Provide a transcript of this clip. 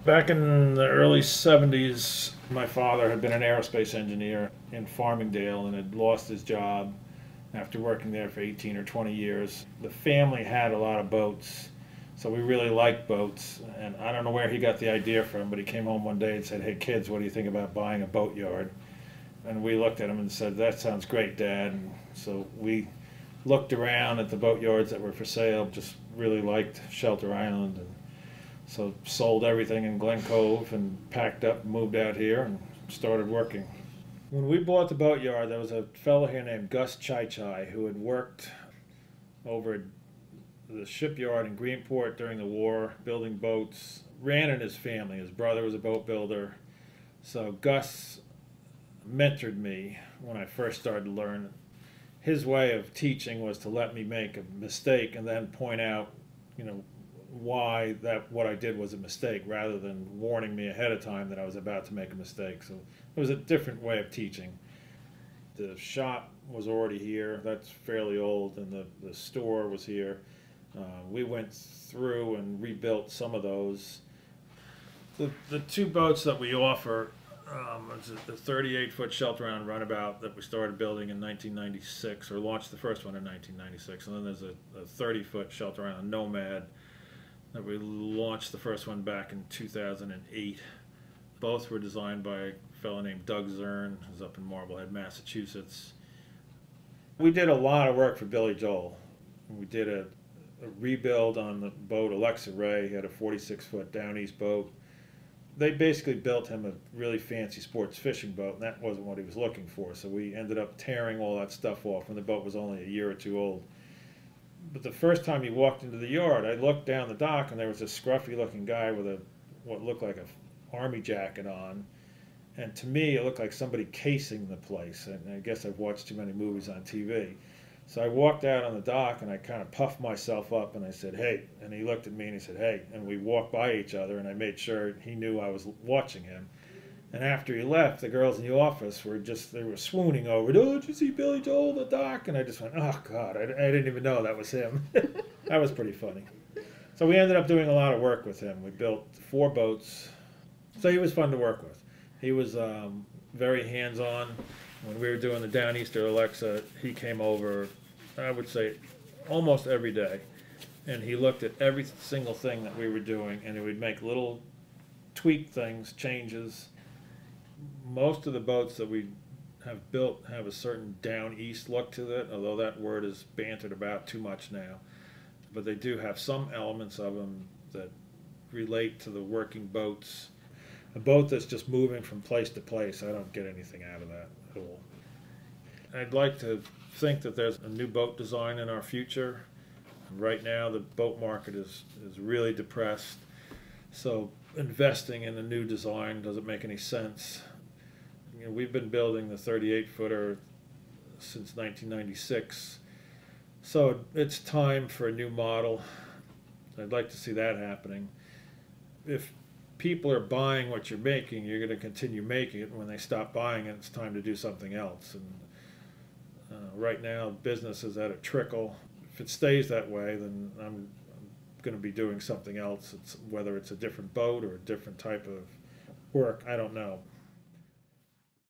Back in the early 70s, my father had been an aerospace engineer in Farmingdale and had lost his job after working there for 18 or 20 years. The family had a lot of boats, so we really liked boats. And I don't know where he got the idea from, but he came home one day and said, "Hey kids, what do you think about buying a boatyard?" And we looked at him and said, "That sounds great, Dad." And so we looked around at the boatyards that were for sale, just really liked Shelter Island, and so sold everything in Glen Cove and packed up and moved out here and started working. When we bought the boatyard, there was a fellow here named Gus Chai who had worked over at the shipyard in Greenport during the war, building boats, ran in his family. His brother was a boat builder. So Gus mentored me when I first started to learn. His way of teaching was to let me make a mistake and then point out, why that what I did was a mistake, rather than warning me ahead of time that I was about to make a mistake. So it was a different way of teaching. The shop was already here. That's fairly old, and the store was here. We went through and rebuilt some of those. The two boats that we offer, it's the 38-foot Shelter-Round runabout that we started building in 1996, or launched the first one in 1996, and then there's a 30-foot Shelter-Round Nomad that we launched the first one back in 2008. Both were designed by a fellow named Doug Zern, who's up in Marblehead, Massachusetts. We did a lot of work for Billy Joel. We did a rebuild on the boat Alexa Ray. He had a 46-foot down east boat. They basically built him a really fancy sports fishing boat, and that wasn't what he was looking for. So we ended up tearing all that stuff off when the boat was only a year or two old. But the first time he walked into the yard, I looked down the dock, and there was this scruffy-looking guy with what looked like an army jacket on. And to me, it looked like somebody casing the place. And I guess I've watched too many movies on TV. So I walked out on the dock, and I kind of puffed myself up, and I said, "Hey." And he looked at me, and he said, "Hey." And we walked by each other, and I made sure he knew I was watching him. And after he left, the girls in the office they were swooning over it. "Oh, did you see Billy Joel on the dock?" And I just went, "Oh, God, I didn't even know that was him." That was pretty funny. So we ended up doing a lot of work with him. We built 4 boats. So he was fun to work with. He was very hands-on. When we were doing the Downeaster Alexa, he came over, I would say, almost every day. And he looked at every single thing that we were doing, and he would make little tweak things, changes. Most of the boats that we have built have a certain down east look to it, although that word is bantered about too much now. But they do have some elements of them that relate to the working boats. A boat that's just moving from place to place, I don't get anything out of that at all. I'd like to think that there's a new boat design in our future. Right now the boat market is really depressed, so investing in a new design doesn't make any sense. We've been building the 38-footer since 1996, so it's time for a new model. I'd like to see that happening. If people are buying what you're making, you're going to continue making it. When they stop buying it, it's time to do something else. And right now, business is at a trickle. If it stays that way, then I'm going to be doing something else. Whether it's a different boat or a different type of work, I don't know.